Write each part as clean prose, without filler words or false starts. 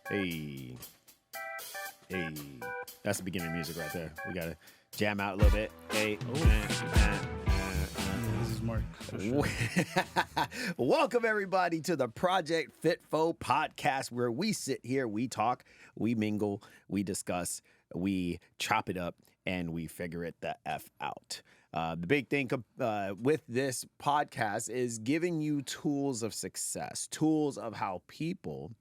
Hey, hey, that's the beginning of music right there. We gotta jam out a little bit. Hey, This is Mark. For sure. Welcome everybody to the Project FitFo podcast, where we sit here, we talk, we mingle, we discuss, we chop it up, and we figure it the F out. The big thing with this podcast is giving you tools of success, tools of how people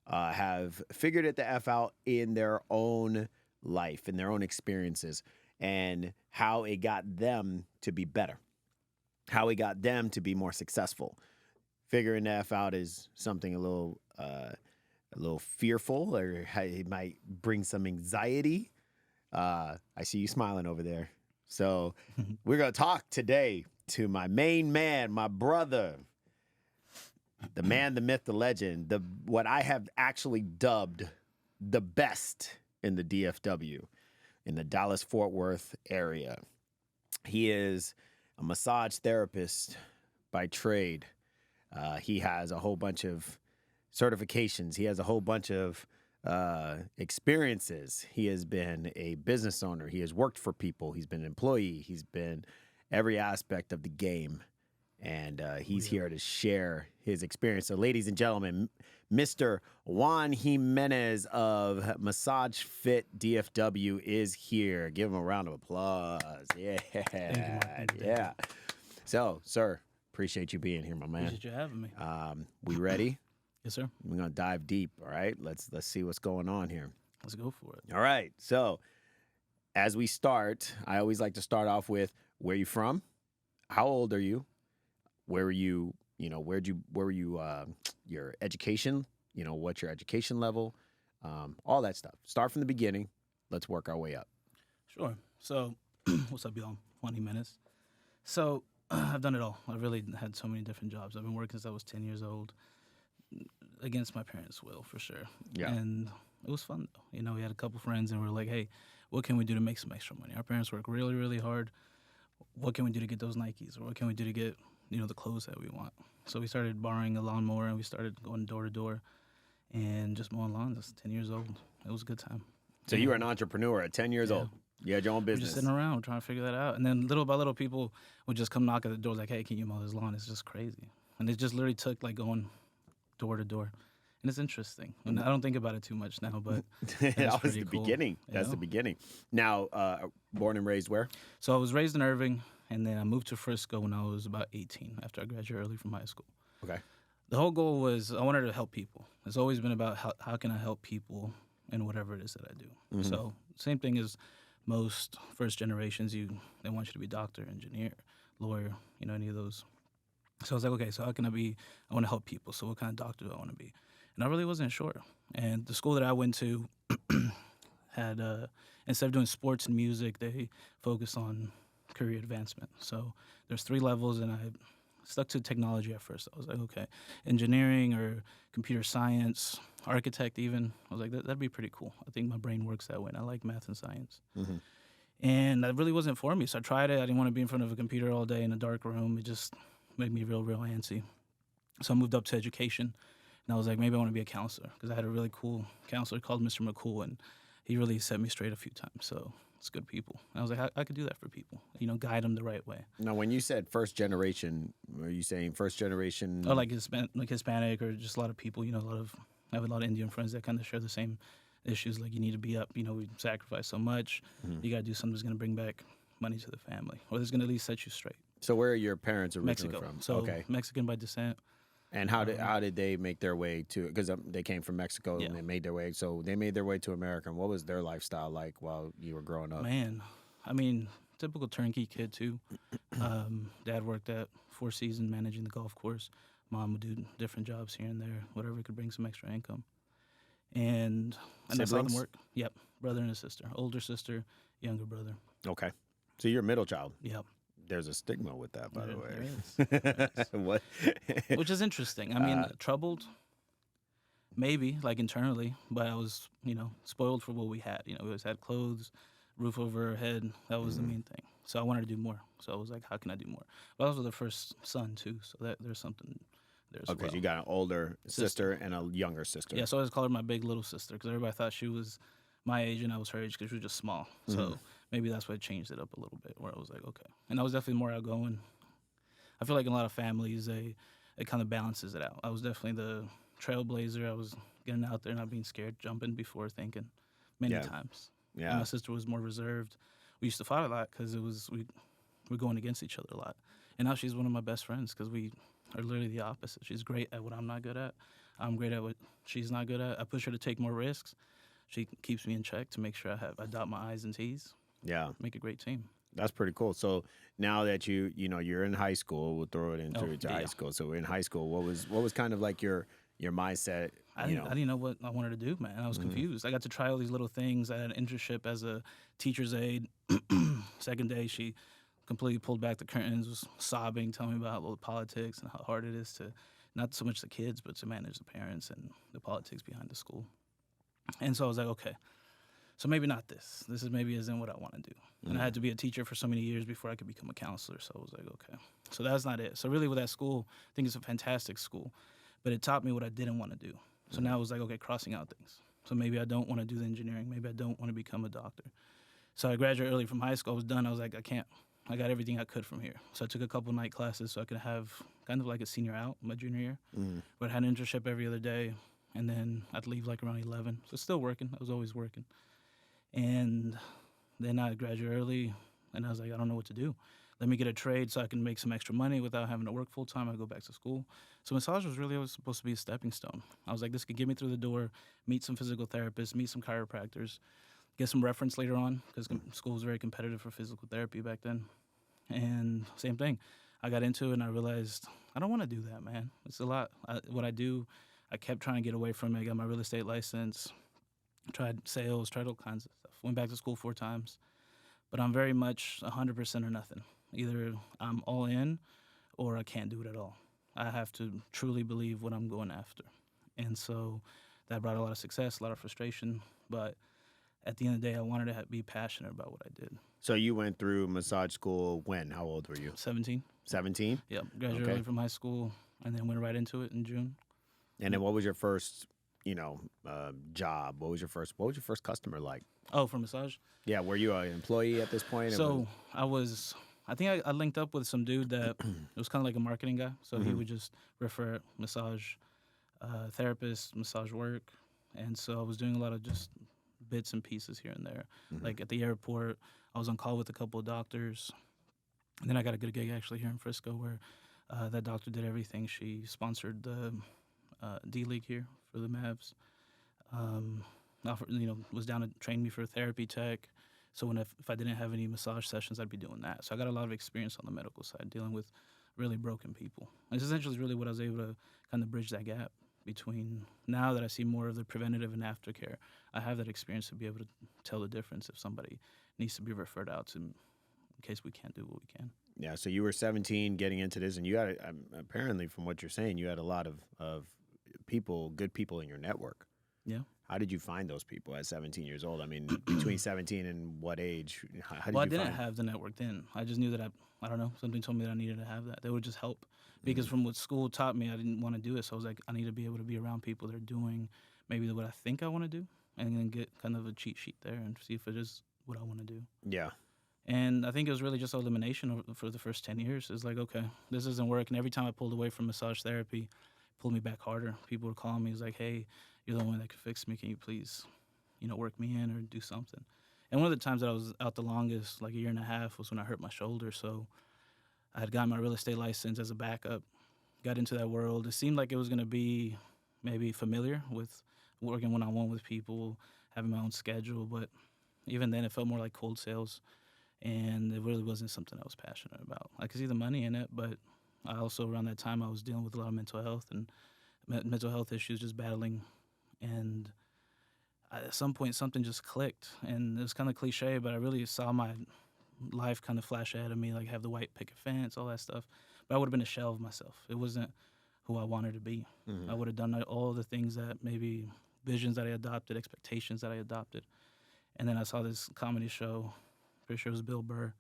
have figured it the F out in their own life, in their own experiences, and how it got them to be better, how it got them to be more successful. Figuring the F out is something a little fearful, or it might bring some anxiety. I see you smiling over there. So we're going to talk today to my main man, my brother, the man, the myth, the legend, what I have actually dubbed the best in the DFW, in the Dallas-Fort Worth area. He is a massage therapist by trade. He has a whole bunch of certifications. He has a whole bunch of experiences. He has been a business owner. He has worked for people. He's been an employee. He's been every aspect of the game. And he's here to share his experience. So, ladies and gentlemen, Mr. Juan Jiminez of MassageFit DFW is here. Give him a round of applause. Yeah. Thank you, Mark. Yeah. So, sir, appreciate you being here, my man. Appreciate you having me. We ready? Yes, sir. We're gonna dive deep. All right. Let's see what's going on here. Let's go for it. All right. So, as we start, I always like to start off with where you from, how old are you, where were you, where were you, your education, what's your education level, all that stuff. Start from the beginning. Let's work our way up. Sure. So, what's up, y'all? Juan Jiminez. So, I've done it all. I've really had so many different jobs. I've been working since I was 10 years old, against my parents' will, for sure. Yeah. And it was fun, though. We had a couple friends, and we were like, hey, what can we do to make some extra money? Our parents work really, really hard. What can we do to get those Nikes? Or what can we do to get, the clothes that we want? So we started borrowing a lawnmower, and we started going door to door and just mowing lawns. I was 10 years old. It was a good time. So you were an entrepreneur at 10 years old. You had your own We're business. just sitting around trying to figure that out. And then little by little, people would just come knock at the door like, hey, can you mow this lawn? It's just crazy. And it just literally took going door to door. And it's interesting. And I don't think about it too much now, but that was the cool, beginning. That's the beginning. Now, born and raised where? So I was raised in Irving, and then I moved to Frisco when I was about 18 after I graduated early from high school. Okay. The whole goal was I wanted to help people. It's always been about how can I help people in whatever it is that I do. Mm-hmm. So same thing as most first generations. They want you to be doctor, engineer, lawyer, any of those. So I was like, okay, so how can I want to help people. So what kind of doctor do I want to be? And I really wasn't sure. And the school that I went to had, instead of doing sports and music, they focused on career advancement. So there's 3 levels, and I stuck to technology at first. I was like, okay, engineering or computer science, architect even. I was like, that'd be pretty cool. I think my brain works that way, and I like math and science. Mm-hmm. And that really wasn't for me. So I tried it. I didn't want to be in front of a computer all day in a dark room. It just made me real antsy. So I moved up to education. And I was like, maybe I want to be a counselor, because I had a really cool counselor called Mr. McCool, and he really set me straight a few times. So it's good people. And I was like, I could do that for people, guide them the right way. Now, when you said first generation, were you saying first generation? Oh, like Hispanic, or just a lot of people, I have a lot of Indian friends that kind of share the same issues. Like, you need to be up, we sacrifice so much. Mm-hmm. You got to do something that's going to bring back money to the family, or that's going to at least set you straight. So where are your parents originally Mexico. from? So okay. Mexican by descent. And how did they make their way to? Because they came from Mexico and they made their way. So they made their way to America. And what was their lifestyle like while you were growing up? Man, typical turnkey kid too. Dad worked at Four Seasons managing the golf course. Mom would do different jobs here and there, whatever could bring some extra income. And I saw them work. Yep, brother and a sister, older sister, younger brother. Okay, so you're a middle child. Yep. There's a stigma with that, by the way. There is. What? Which is interesting. Troubled, maybe, like internally, but I was, spoiled for what we had. We always had clothes, roof over our head. That was the main thing. So I wanted to do more. So I was like, how can I do more? But I was the first son, too, so there's something there as Okay, well. so you got an older sister and a younger sister. Yeah, so I always called her my big little sister because everybody thought she was my age and I was her age because she was just small. So maybe that's what changed it up a little bit, where I was like, okay. And I was definitely more outgoing. I feel like in a lot of families, it kind of balances it out. I was definitely the trailblazer. I was getting out there, not being scared, jumping before thinking many Yeah. times. And Yeah. my sister was more reserved. We used to fight a lot because we're going against each other a lot. And now she's one of my best friends because we are literally the opposite. She's great at what I'm not good at. I'm great at what she's not good at. I push her to take more risks. She keeps me in check to make sure I dot my I's and T's. Yeah. Make a great team. That's pretty cool. So now that you're in high school, we'll throw it into Yeah. high school. So in high school, what was kind of like your mindset? I didn't know what I wanted to do, man. I was confused. I got to try all these little things. I had an internship as a teacher's aide. Second day, she completely pulled back the curtains, was sobbing, telling me about all the politics and how hard it is to, not so much the kids, but to manage the parents and the politics behind the school. And so I was like, okay, so maybe not this. This maybe isn't what I want to do. And I had to be a teacher for so many years before I could become a counselor. So I was like, okay. So that's not it. So really with that school, I think it's a fantastic school, but it taught me what I didn't want to do. So now it was like, okay, crossing out things. So maybe I don't want to do the engineering. Maybe I don't want to become a doctor. So I graduated early from high school. I was done. I was like, I can't. I got everything I could from here. So I took a couple night classes so I could have kind of like a senior out my junior year. But I had an internship every other day, and then I'd leave like around 11. So still working. I was always working. And then I graduated early, and I was like, I don't know what to do. Let me get a trade so I can make some extra money without having to work full time. I go back to school. So massage was really always supposed to be a stepping stone. I was like, this could get me through the door, meet some physical therapists, meet some chiropractors, get some reference later on because school was very competitive for physical therapy back then. And same thing. I got into it and I realized I don't want to do that, man. It's a lot. What I do, I kept trying to get away from it. I got my real estate license, tried sales, tried all kinds of stuff. Went back to school 4 times. But I'm very much 100% or nothing. Either I'm all in or I can't do it at all. I have to truly believe what I'm going after. And so that brought a lot of success, a lot of frustration. But at the end of the day, I wanted to be passionate about what I did. So you went through massage school when? How old were you? 17. 17? Yep. Graduated early from high school and then went right into it in June. And then what was your first, job? What was your first customer like? Oh, for massage? Yeah, were you an employee at this point? So I think I linked up with some dude that was kind of like a marketing guy. So he would just refer massage therapists, massage work. And so I was doing a lot of just bits and pieces here and there. Like at the airport, I was on call with a couple of doctors. And then I got a good gig actually here in Frisco where that doctor did everything. She sponsored the D-League here for the Mavs. Was down to train me for a therapy tech. So if I didn't have any massage sessions, I'd be doing that. So I got a lot of experience on the medical side, dealing with really broken people. And it's essentially really what I was able to kind of bridge that gap between now that I see more of the preventative and aftercare. I have that experience to be able to tell the difference if somebody needs to be referred out to in case we can't do what we can. Yeah, so you were 17 getting into this, and you had, apparently from what you're saying, you had a lot of people, good people in your network. Yeah. How did you find those people at 17 years old? I mean, between 17 and what age? How did Well, I you didn't find have the network then. I just knew that I don't know, something told me that I needed to have that. They would just help. Because from what school taught me, I didn't want to do it. So I was like, I need to be able to be around people that are doing maybe what I think I want to do and then get kind of a cheat sheet there and see if it is what I want to do. Yeah. And I think it was really just elimination for the first 10 years. It's like, okay, this isn't working. Every time I pulled away from massage therapy, it pulled me back harder. People would call me. It's like, hey, you're the one that can fix me. Can you please, work me in or do something? And one of the times that I was out the longest, like a year and a half, was when I hurt my shoulder. So I had gotten my real estate license as a backup, got into that world. It seemed like it was going to be maybe familiar with working one-on-one with people, having my own schedule. But even then, it felt more like cold sales. And it really wasn't something I was passionate about. I could see the money in it, but I also, around that time, I was dealing with a lot of mental health and mental health issues, just battling. And at some point, something just clicked. And it was kind of cliche, but I really saw my life kind of flash ahead of me, like have the white picket fence, all that stuff. But I would have been a shell of myself. It wasn't who I wanted to be. I would have done all the things that maybe visions that I adopted, expectations that I adopted. And then I saw this comedy show, pretty sure it was Bill Burr,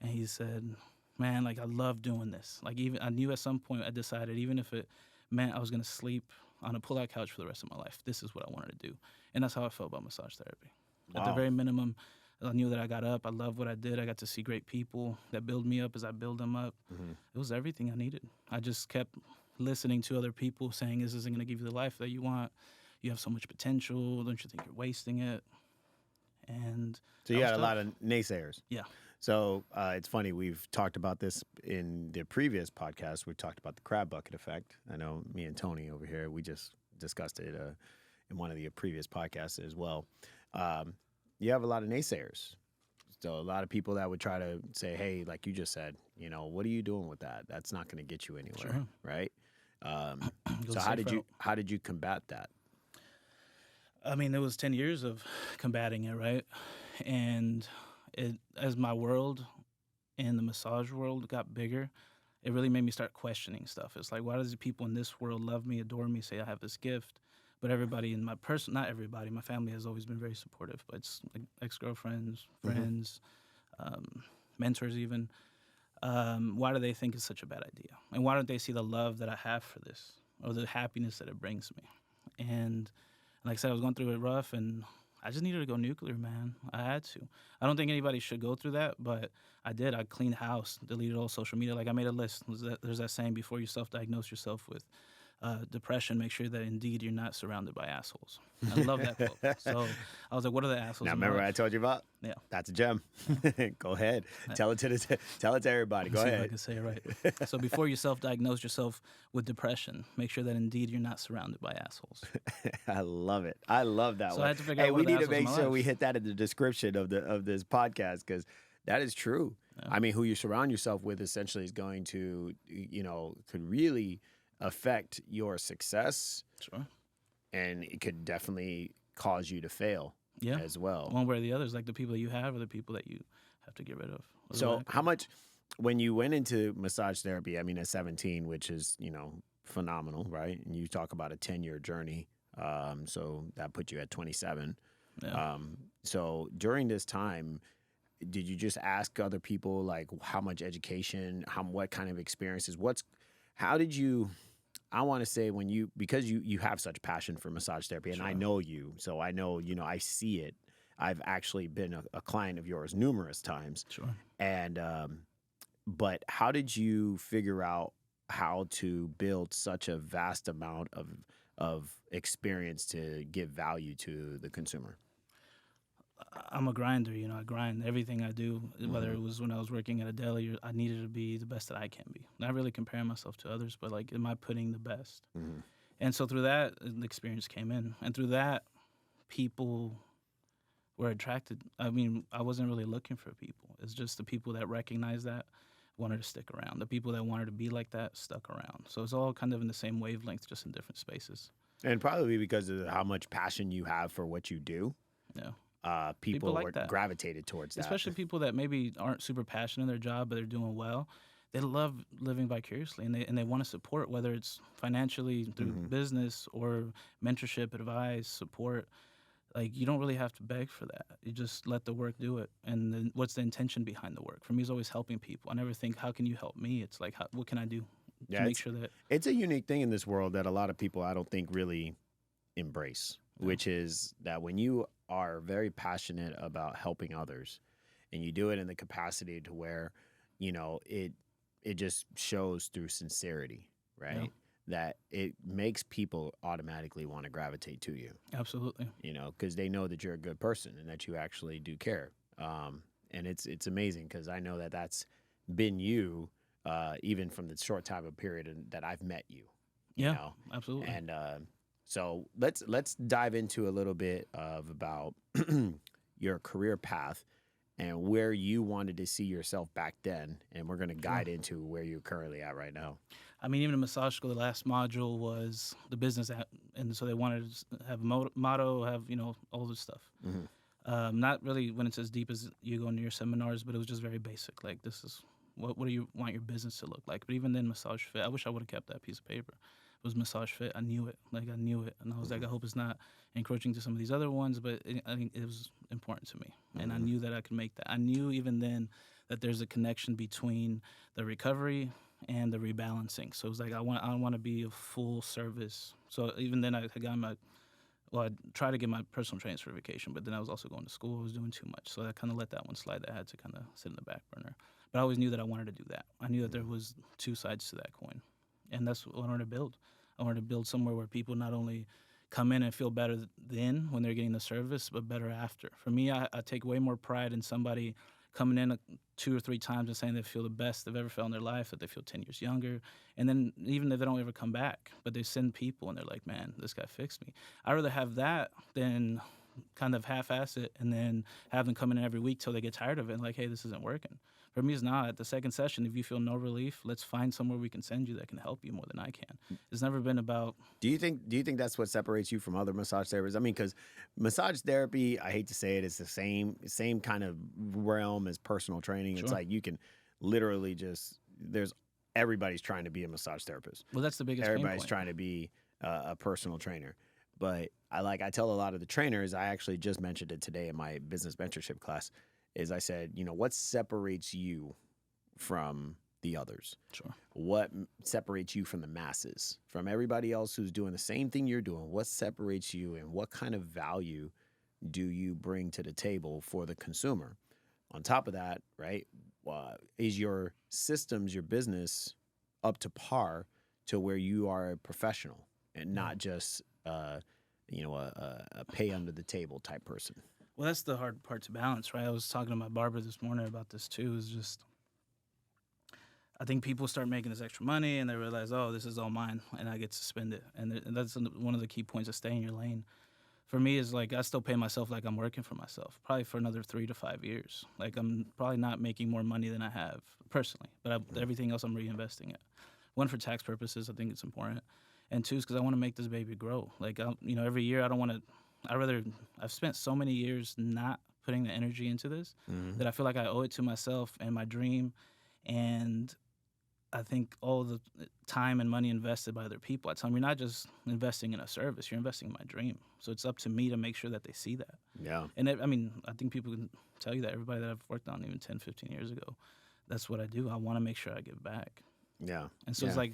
and he said, man, like I love doing this. Like even I knew at some point I decided even if it meant I was going to sleep on a pull-out couch for the rest of my life. This is what I wanted to do. And that's how I felt about massage therapy. At the Wow. very minimum, I knew that I got up. I loved what I did. I got to see great people that build me up as I build them up. It was everything I needed. I just kept listening to other people saying, this isn't going to give you the life that you want. You have so much potential. Don't you think you're wasting it? And So that you was got a lot tough. of naysayers. Yeah. So it's funny. We've talked about this in the previous podcast. We talked about the crab bucket effect. I know me and Tony over here, we just discussed it in one of the previous podcasts as well. You have a lot of naysayers. So a lot of people that would try to say, hey, like you just said, what are you doing with that? That's not going to get you anywhere, Sure. right? Go So the how safe did route. how did you combat that? I mean, it was 10 years of combating it, right? And as my world and the massage world got bigger, it really made me start questioning stuff. It's like, why does the people in this world love me, adore me, say I have this gift? But everybody in my not everybody, my family has always been very supportive, but it's like ex-girlfriends, friends, mentors even. Why do they think it's such a bad idea? And why don't they see the love that I have for this or the happiness that it brings me? And like I said, I was going through it rough, and I just needed to go nuclear, man. I had to. I don't think anybody should go through that, but I did. I cleaned house, deleted all social media. Like I made a list. There's that saying, before you self-diagnose yourself with depression, make sure that indeed you're not surrounded by assholes. I love that quote. So I was like, what are the assholes? Now, in my remember life? I told you about? Yeah. That's a gem. Go ahead. Tell it to everybody. Go See if I ahead. can say it right. So before you self-diagnose yourself with depression, make sure that indeed you're not surrounded by assholes. I love it. I love that So one. I had to figure Hey, out we what are the need to assholes in make my sure life. we hit that in the description of this podcast because that is true. Yeah. I mean, who you surround yourself with essentially is going to, could really affect your success, Sure. and it could definitely cause you to fail Yeah. as well. One way or the other is like the people that you have or the people that you have to get rid of. So how much, when you went into massage therapy, I mean, at 17, which is, phenomenal, right? And you talk about a 10-year journey. So that put you at 27. Yeah. So during this time, did you just ask other people like how much education, what kind of experiences, how did you, I want to say because you have such passion for massage therapy and I Sure. know you, so I know, I see it. I've actually been a client of yours numerous times. Sure. And, but how did you figure out how to build such a vast amount of experience to give value to the consumer? I'm a grinder, I grind everything I do, whether it was when I was working at a deli or I needed to be the best that I can be. Not really comparing myself to others, but like, am I putting the best? And so through that, the experience came in. And through that, people were attracted. I mean, I wasn't really looking for people. It's just the people that recognized that wanted to stick around. The people that wanted to be like that stuck around. So it's all kind of in the same wavelength, just in different spaces. And probably because of how much passion you have for what you do. Yeah. People like were that. gravitated towards that. Especially people that maybe aren't super passionate in their job, but they're doing well. They love living vicariously, and they want to support, whether it's financially through business or mentorship, advice, support. Like, you don't really have to beg for that. You just let the work do it. And then what's the intention behind the work? For me, it's always helping people. I never think, how can you help me? It's like, what can I do to make sure that... It's a unique thing in this world that a lot of people, I don't think, really embrace, which is that when you are very passionate about helping others and you do it in the capacity to where, it just shows through sincerity, right? Yeah. That it makes people automatically want to gravitate to you. Absolutely. Because they know that you're a good person and that you actually do care. And it's amazing because I know that that's been you, even from the short time of period that I've met you. Yeah, absolutely. And so let's dive into a little bit about your career path and where you wanted to see yourself back then, and we're going to guide into where you're currently at right now. I mean, even in massage school, the last module was the business app, and so they wanted to have a motto, have all this stuff. Not really when it's as deep as you go into your seminars, but it was just very basic. Like, this is what do you want your business to look like? But even then, MassageFit, I wish I would have kept that piece of paper. It was MassageFit. I knew it. I knew it, and I was like, I hope it's not encroaching to some of these other ones, but I think it was important to me, and I knew that I could make that. I knew even then that there's a connection between the recovery and the rebalancing. So it was like I want to be a full service. So even then I got I tried to get my personal training certification, but then I was also going to school. I was doing too much. So I kind of let that one slide. That I had to kind of sit in the back burner. But I always knew that I wanted to do that. I knew that there was two sides to that coin. And that's what I wanted to build. I wanted to build somewhere where people not only come in and feel better then when they're getting the service, but better after. For me, I take way more pride in somebody coming in 2 or 3 times and saying they feel the best they've ever felt in their life, that they feel 10 years younger. And then even if they don't ever come back, but they send people and they're like, man, this guy fixed me. I'd rather have that than kind of half-ass it and then have them come in every week till they get tired of it and like, hey, this isn't working. For me, it's not. At the second session, if you feel no relief, let's find somewhere we can send you that can help you more than I can. It's never been about. Do you think that's what separates you from other massage therapists? I mean, because massage therapy, I hate to say it, it's the same kind of realm as personal training. Sure. It's like you can literally everybody's trying to be a massage therapist. Well, that's the biggest pain Everybody's point. trying to be a personal trainer. But I tell a lot of the trainers, I actually just mentioned it today in my business mentorship class, is I said, what separates you from the others? Sure. What separates you from the masses, from everybody else who's doing the same thing you're doing? What separates you, and what kind of value do you bring to the table for the consumer? On top of that, right, is your systems, your business up to par to where you are a professional and not just a pay under the table type person? Well, that's the hard part to balance, right? I was talking to my barber this morning about this too. Is just, I think people start making this extra money and they realize, oh, this is all mine and I get to spend it. And that's one of the key points of staying in your lane. For me, is like I still pay myself like I'm working for myself, probably for another 3 to 5 years. Like I'm probably not making more money than I have personally, but everything else I'm reinvesting it. One, for tax purposes, I think it's important. And 2 is because I want to make this baby grow. Like, every year I've spent so many years not putting the energy into this that I feel like I owe it to myself and my dream. And I think all the time and money invested by other people, I tell them, you're not just investing in a service, you're investing in my dream. So it's up to me to make sure that they see that. Yeah. And I think people can tell you that, everybody that I've worked on even 10, 15 years ago, that's what I do. I want to make sure I give back. Yeah. And so it's like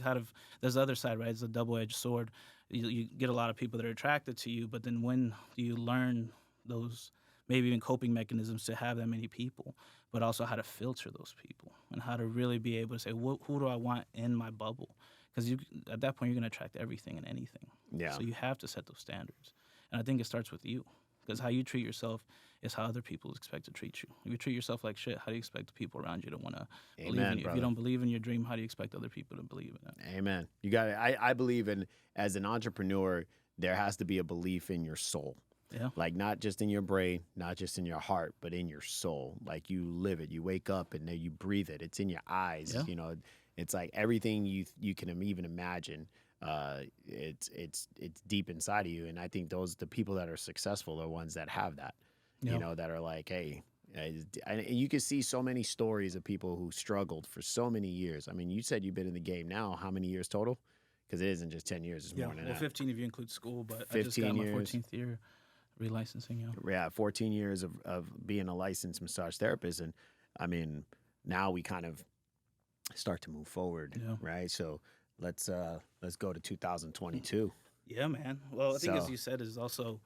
there's the other side, right? It's a double-edged sword. You get a lot of people that are attracted to you, but then when do you learn those maybe even coping mechanisms to have that many people, but also how to filter those people and how to really be able to say, who do I want in my bubble? Because at that point, you're going to attract everything and anything. Yeah. So you have to set those standards. And I think it starts with you, because how you treat yourself is how other people expect to treat you. If you treat yourself like shit, how do you expect the people around you to want to believe in you? Brother. If you don't believe in your dream, how do you expect other people to believe in it? Amen. You got it. I believe in, as an entrepreneur, there has to be a belief in your soul. Yeah. Like not just in your brain, not just in your heart, but in your soul. Like you live it. You wake up and then you breathe it. It's in your eyes. Yeah. It's like everything you can even imagine. It's deep inside of you. And I think the people that are successful are ones that have that. Yep. That are like, hey, and you can see so many stories of people who struggled for so many years. I mean, you said you've been in the game now. How many years total? Because it isn't just 10 years. It's more than that. 15 if you include school, but I just got my 14th year relicensing. Yeah, 14 years of being a licensed massage therapist. And, I mean, now we kind of start to move forward, right? So let's go to 2022. Yeah, man. Well, I think as you said, is also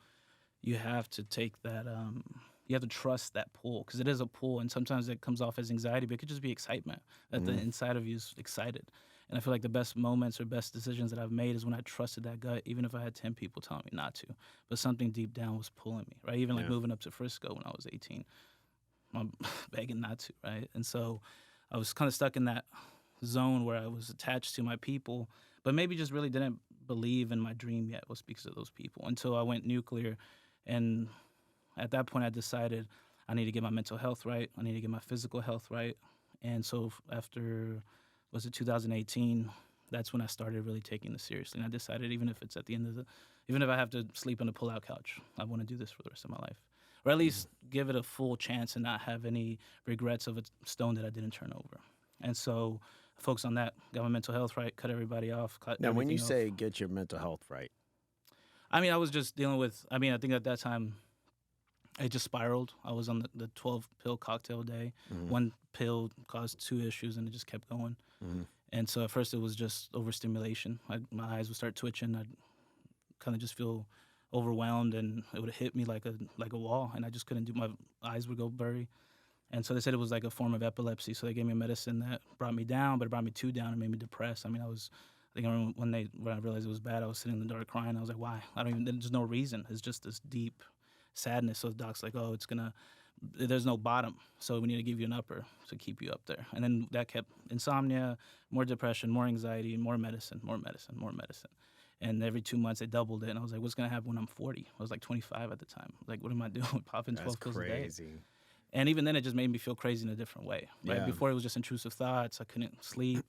you have to take that you have to trust that pull, because it is a pull, and sometimes it comes off as anxiety, but it could just be excitement, that the inside of you is excited. And I feel like the best moments or best decisions that I've made is when I trusted that gut, even if I had 10 people telling me not to, but something deep down was pulling me, right? Even like moving up to Frisco when I was 18, I'm begging not to, right? And so I was kind of stuck in that zone where I was attached to my people, but maybe just really didn't believe in my dream yet, was because of those people, until I went nuclear. And at that point, I decided I need to get my mental health right. I need to get my physical health right. And so after, 2018, that's when I started really taking this seriously. And I decided, even if I have to sleep on a pull-out couch, I want to do this for the rest of my life. Or at least give it a full chance and not have any regrets of a stone that I didn't turn over. And so I focused on that, got my mental health right, cut everybody off. Now, when you say get your mental health right, I was just dealing with, I think at that time, it just spiraled. I was on the 12-pill cocktail day. One pill caused 2 issues, and it just kept going. And so at first it was just overstimulation. My eyes would start twitching. I'd kind of just feel overwhelmed, and it would hit me like a wall, and I just couldn't do. My eyes would go blurry, and so they said it was like a form of epilepsy. So they gave me a medicine that brought me down, but it brought me too down and made me depressed. I mean, I think I remember when I realized it was bad, I was sitting in the dark crying. I was like, why? There's no reason. It's just this deep sadness. So the doc's like, oh, there's no bottom. So we need to give you an upper to keep you up there. And then that kept insomnia, more depression, more anxiety, more medicine. And every 2 months they doubled it. And I was like, what's going to happen when I'm 40? I was like 25 at the time. Like, what am I doing? Popping 12 pills a day. That's crazy. And even then it just made me feel crazy in a different way. Right? Yeah. Before it was just intrusive thoughts. I couldn't sleep.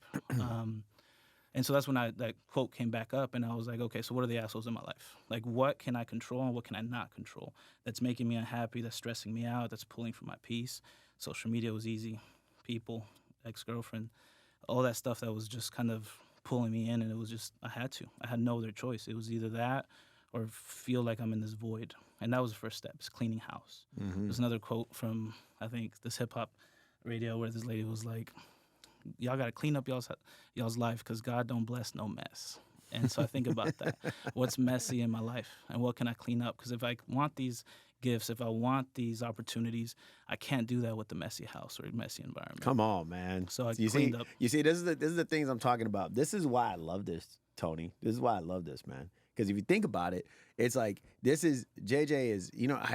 And so that's when that quote came back up, and I was like, okay, so what are the assholes in my life? Like, what can I control and what can I not control? That's making me unhappy, that's stressing me out, that's pulling from my peace. Social media was easy. People, ex-girlfriend, all that stuff that was just kind of pulling me in, and it was just, I had no other choice. It was either that or feel like I'm in this void. And that was the first step, is cleaning house. There's another quote from, I think, this hip-hop radio where this lady was like, y'all got to clean up y'all's life because God don't bless no mess. And so I think about that. What's messy in my life and what can I clean up? Because if I want these gifts, if I want these opportunities, I can't do that with the messy house or messy environment. Come on, man. So I you cleaned up. You see, this is the things I'm talking about. This is why I love this, Tony. This is why I love this, man. Because if you think about it, it's like JJ is,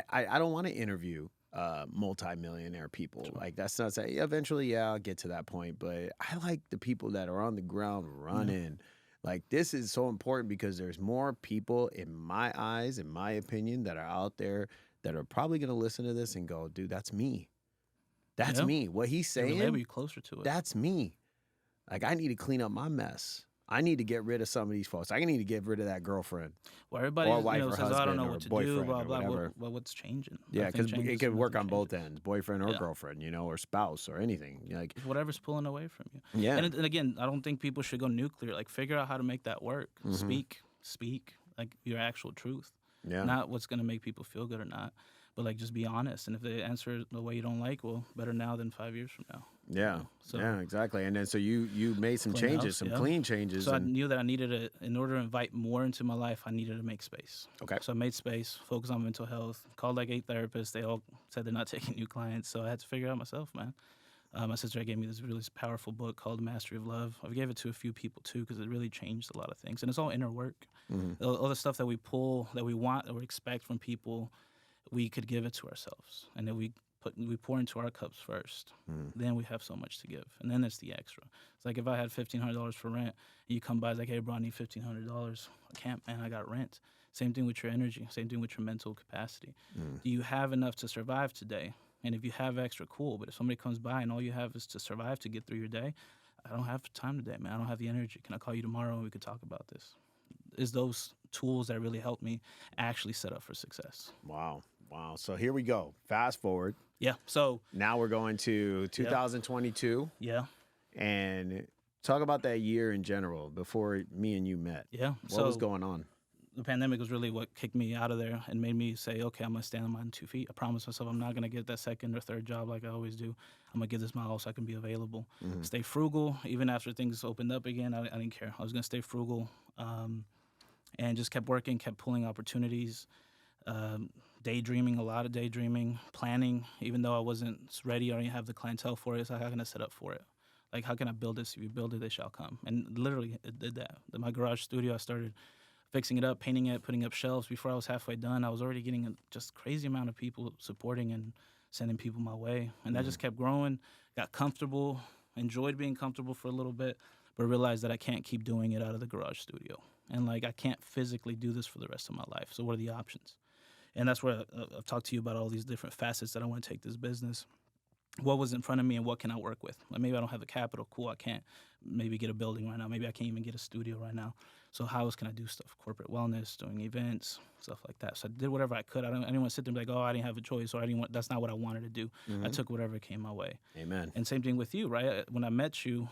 I don't want to interview multi-millionaire people. Sure. Like, that's not saying eventually, I'll get to that point, but I like the people that are on the ground running. Yeah. Like, this is so important because there's more people, in my eyes, in my opinion, that are out there that are probably going to listen to this and go, dude, that's me. That's me. What he's saying, label you closer to it. That's me. Like, I need to clean up my mess. I need to get rid of some of these folks. I need to get rid of that girlfriend. Well, everybody or wife or says, husband I don't know or what to boyfriend do, blah, blah, whatever. Well, what's changing? Yeah, because it can work on changes. both ends, boyfriend or girlfriend, or spouse or anything. Like, whatever's pulling away from you. Yeah. And again, I don't think people should go nuclear. Like, figure out how to make that work. Speak like your actual truth. Yeah. Not what's going to make people feel good or not. But, like, just be honest. And if they answer the way you don't like, well, better now than 5 years from now. Yeah. So, yeah, exactly. And then so you made some changes, some clean changes. So I knew that I needed in order to invite more into my life, I needed to make space. Okay. So I made space, focused on mental health, called like 8 therapists. They all said they're not taking new clients. So I had to figure it out myself, man. My sister gave me this really powerful book called Mastery of Love. I gave it to a few people, too, because it really changed a lot of things. And it's all inner work. All the stuff that we pull, that we want, that we expect from people, we could give it to ourselves. And then we pour into our cups first. Then we have so much to give. And then it's the extra. It's like if I had $1,500 for rent, and you come by, it's like, hey, bro, I need $1,500. I can't, man, I got rent. Same thing with your energy. Same thing with your mental capacity. Do you have enough to survive today? And if you have extra, cool. But if somebody comes by and all you have is to survive to get through your day, I don't have time today, man. I don't have the energy. Can I call you tomorrow and we could talk about this? It's those tools that really help me actually set up for success. Wow. So here we go. Fast forward. Yeah. So now we're going to 2022. Yeah. And talk about that year in general before me and you met. Yeah. What was going on? The pandemic was really what kicked me out of there and made me say, okay, I'm going to stand on my 2 feet. I promised myself I'm not going to get that second or third job like I always do. I'm going to give this my all so I can be available. Stay frugal. Even after things opened up again, I didn't care. I was going to stay frugal and just kept working, kept pulling opportunities, daydreaming, a lot of daydreaming, planning. Even though I wasn't ready or I didn't have the clientele for it, it's like, how can I set up for it? Like, how can I build this? If you build it, they shall come. And literally, it did that. In my garage studio, I started fixing it up, painting it, putting up shelves. Before I was halfway done, I was already getting a just crazy amount of people supporting and sending people my way. And that just kept growing, got comfortable, enjoyed being comfortable for a little bit, but realized that I can't keep doing it out of the garage studio. And, like, I can't physically do this for the rest of my life. So what are the options? And that's where I've talked to you about all these different facets that I want to take this business. What was in front of me and what can I work with? Like, maybe I don't have the capital. Cool, I can't maybe get a building right now. Maybe I can't even get a studio right now. So how else can I do stuff? Corporate wellness, doing events, stuff like that. So I did whatever I could. I didn't want to sit there and be like, oh, I didn't have a choice, or that's not what I wanted to do. I took whatever came my way. Amen. And same thing with you, right? When I met you,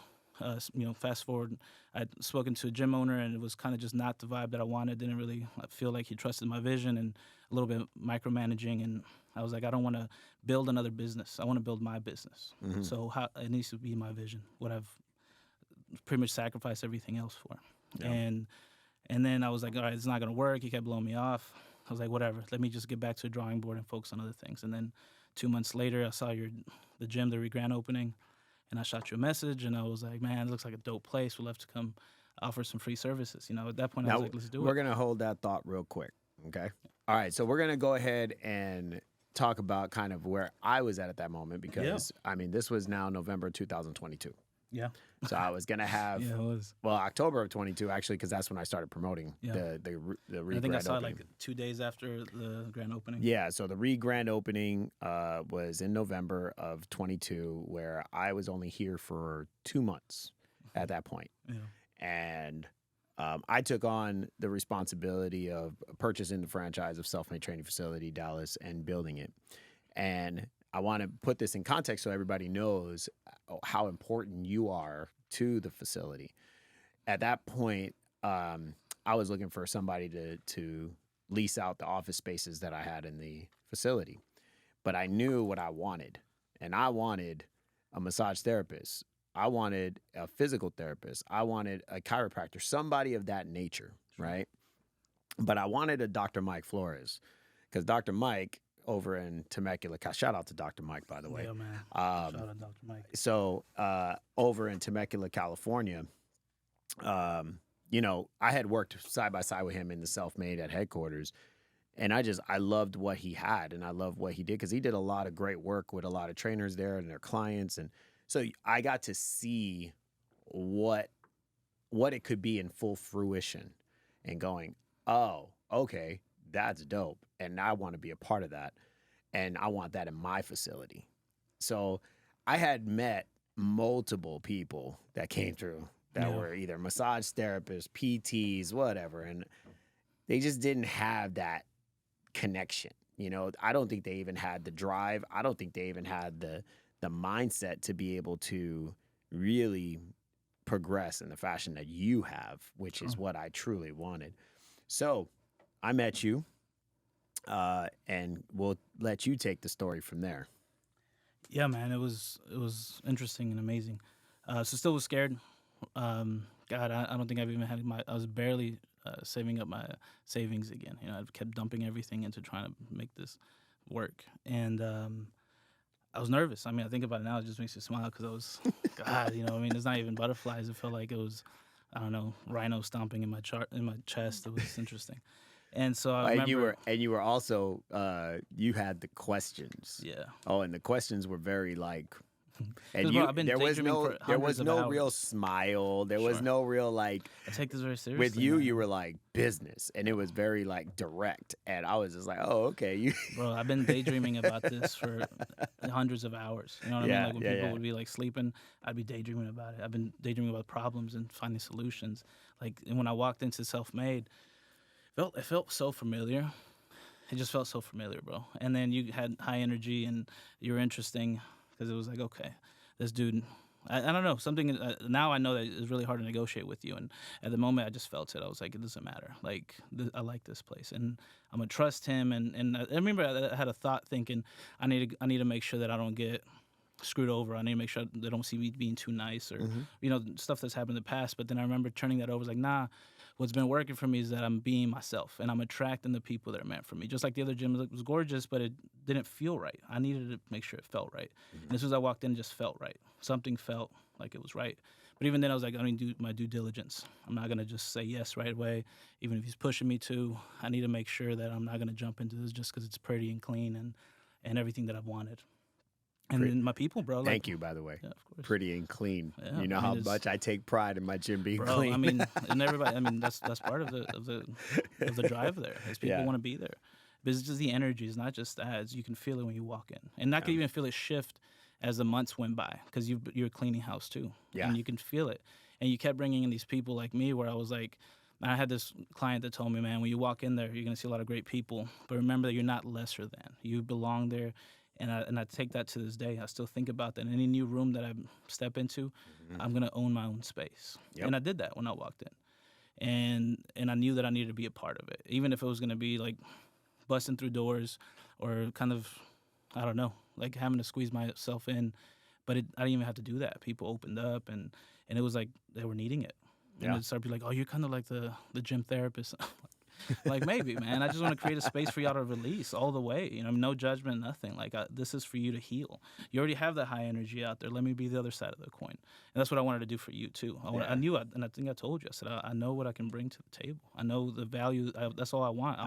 fast forward, I'd spoken to a gym owner, and it was kind of just not the vibe that I wanted. Didn't really feel like he trusted my vision, and a little bit micromanaging. And I was like, I don't want to build another business. I want to build my business. So it needs to be my vision, what I've pretty much sacrifice everything else for. Yeah. And then I was like, all right, it's not going to work. He kept blowing me off. I was like, whatever, let me just get back to the drawing board and focus on other things. And then 2 months later, I saw the gym, the grand opening, and I shot you a message, and I was like, man, it looks like a dope place. We'd love to come offer some free services. You know, at that point, I was like, let's do it. We're going to hold that thought real quick, okay? All right, so we're going to go ahead and talk about kind of where I was at that moment because, I mean, this was now November 2022. Yeah. So I was going to have, Yeah, it was. well, October of 22, actually, because that's when I started promoting the I think I saw it like 2 days after the grand opening. Yeah, so the grand opening was in November of 22, where I was only here for 2 months at that point. Yeah. And I took on the responsibility of purchasing the franchise of Self-Made Training Facility Dallas and building it. And I want to put this in context so everybody knows how important you are to the facility. At that point, I was looking for somebody to lease out the office spaces that I had in the facility. But I knew what I wanted. And I wanted a massage therapist. I wanted a physical therapist. I wanted a chiropractor, somebody of that nature, right? But I wanted a Dr. Mike Flores because Dr. Mike over in Temecula, shout out to Dr. Mike, by the way. Yeah, man. Shout out Dr. Mike. So over in Temecula, California, you know, I had worked side by side with him in the Self-Made at headquarters. And I loved what he had and I loved what he did because he did a lot of great work with a lot of trainers there and their clients. And so I got to see what it could be in full fruition and going, oh, okay, that's dope. And I want to be a part of that. And I want that in my facility. So I had met multiple people that came through that were either massage therapists, PTs, whatever. And they just didn't have that connection. You know, I don't think they even had the drive. I don't think they even had the mindset to be able to really progress in the fashion that you have, which is what I truly wanted. So I met you, and we'll let you take the story from there. Yeah, man, it was interesting and amazing. So still was scared. God, I don't think I've even had I was barely saving up my savings again. You know, I kept dumping everything into trying to make this work. And I was nervous. I mean, I think about it now, it just makes you smile because I was, God, you know, I mean, it's not even butterflies. It felt like it was, I don't know, rhino stomping in my chest. It was interesting. And so I remember, you were also you had the questions. Yeah. Oh, and the questions were very like, and bro, I've been daydreaming for hundreds of hours. Real smile. There was no real like. I take this very seriously. With you, man. you were like business, and it was very like direct. And I was just like, oh, okay. Bro, I've been daydreaming about this for hundreds of hours. You know what I mean? Like when people would be like sleeping, I'd be daydreaming about it. I've been daydreaming about problems and finding solutions. Like, and when I walked into Self-Made, it felt so familiar. It just felt so familiar, bro. And then you had high energy and you were interesting because it was like, okay, this dude, I don't know, something, now I know that it's really hard to negotiate with you. And at the moment, I just felt it. I was like, it doesn't matter. Like, I like this place. And I'm going to trust him. And I remember I had a thought thinking, I need to make sure that I don't get screwed over. I need to make sure they don't see me being too nice or, you know, stuff that's happened in the past. But then I remember turning that over. I was like, nah, what's been working for me is that I'm being myself and I'm attracting the people that are meant for me. Just like the other gym, it was gorgeous, but it didn't feel right. I needed to make sure it felt right. And as soon as I walked in, it just felt right. Something felt like it was right. But even then, I was like, I need to do my due diligence. I'm not going to just say yes right away. Even if he's pushing me to, I need to make sure that I'm not going to jump into this just because it's pretty and clean and everything that I've wanted. And then my people, bro. Like, thank you, by the way. Yeah, of course. Pretty and clean. Yeah, you know how much I take pride in my gym being bro, clean. I mean, and everybody. I mean, that's part of the drive there. Is people want to be there. But it's just the energy. It's not just ads. You can feel it when you walk in, and I could even feel it shift as the months went by because you're cleaning house too. Yeah. And you can feel it, and you kept bringing in these people like me, where I was like. I had this client that told me, man, when you walk in there, you're going to see a lot of great people, but remember that you're not lesser than. You belong there. And I take that to this day. I still think about that. In any new room that I step into, I'm going to own my own space. Yep. And I did that when I walked in. And I knew that I needed to be a part of it, even if it was going to be like busting through doors or kind of, I don't know, like having to squeeze myself in. But I didn't even have to do that. People opened up, and it was like they were needing it. And Yeah. it started to be like, oh, you're kind of like the gym therapist. Like, maybe, man. I just want to create a space for y'all to release all the way. You know, no judgment, nothing. Like, this is for you to heal. You already have that high energy out there. Let me be the other side of the coin. And that's what I wanted to do for you, too. I knew, and I think I told you, I said, I know what I can bring to the table. I know the value. That's all I want.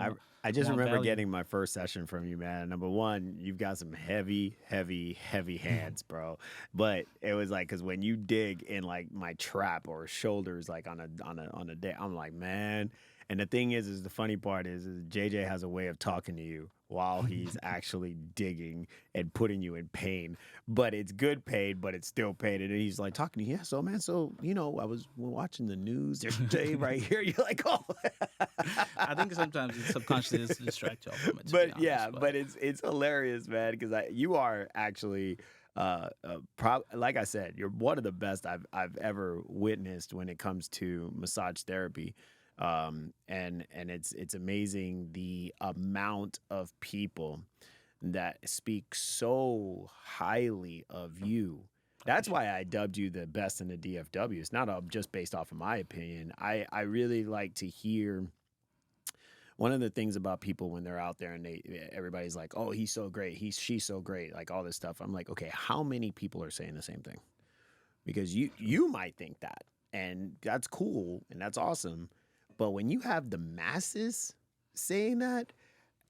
I just want remember value. getting my first session from you, man. Number one, you've got some heavy, heavy, heavy hands, bro. But it was like, because when you dig in like my trap or shoulders, like on a day, I'm like, man. And the thing is the funny part is JJ has a way of talking to you while he's actually digging and putting you in pain. But it's good pain, but it's still pain. And he's like talking to you. Yeah, so, man, I was watching the news today right here. You're like, oh. I think sometimes it's subconsciously to distract y'all from it. But yeah, but it's hilarious, man, because you are actually, like I said, you're one of the best I've ever witnessed when it comes to massage therapy. And it's amazing the amount of people that speak so highly of you. That's why I dubbed you the best in the DFW. It's not just based off of my opinion. I really like to hear. One of the things about people when they're out there and everybody's like, oh, he's so great, she's so great, like all this stuff. I'm like, okay, how many people are saying the same thing? Because you might think that, and that's cool and that's awesome. But when you have the masses saying that,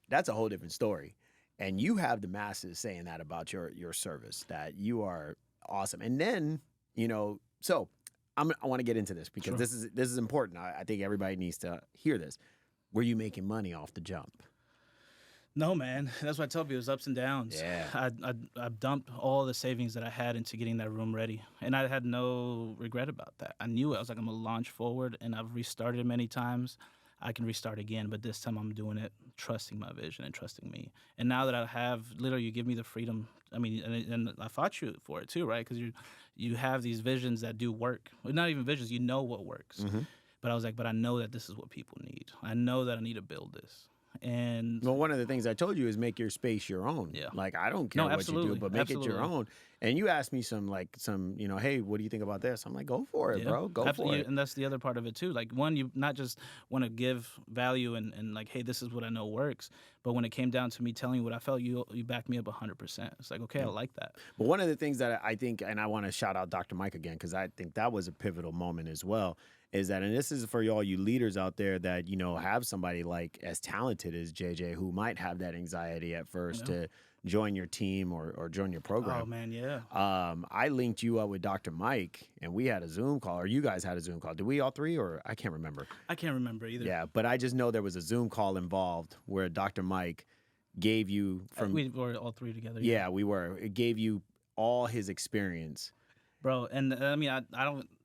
that's a whole different story. And you have the masses saying that about your service, that you are awesome. And then, so I want to get into this because Sure. this is important. I think everybody needs to hear this. Were you making money off the jump? No, man. That's what I tell you. It was ups and downs. Yeah. I dumped all the savings that I had into getting that room ready. And I had no regret about that. I knew it. I was like, I'm going to launch forward, and I've restarted many times. I can restart again, but this time I'm doing it trusting my vision and trusting me. And now that I have, literally, you give me the freedom. I mean, and I fought you for it too, right? Because you have these visions that do work. Well, not even visions. You know what works. Mm-hmm. But I was like, but I know that this is what people need. I know that I need to build this. And well, one of the things I told you is make your space your own. Yeah. Like, I don't care what you do, but make it your own. And you asked me some, hey, what do you think about this? I'm like, go for it, bro. Go for it. And that's the other part of it too. Like, one, you not just want to give value and like, hey, this is what I know works. But when it came down to me telling you what I felt, you backed me up 100%. It's like, okay, I like that. But one of the things that I think, and I want to shout out Dr. Mike again, because I think that was a pivotal moment as well, is that, and this is for all you leaders out there that, have somebody like as talented as JJ who might have that anxiety at first to join your team or join your program. Oh, man, yeah. I linked you up with Dr. Mike, and we had a Zoom call, or you guys had a Zoom call. Did we all three, or I can't remember? I can't remember either. Yeah, but I just know there was a Zoom call involved where Dr. Mike gave you we were all three together. Yeah, we were. It gave you all his experience. Bro, and I mean, I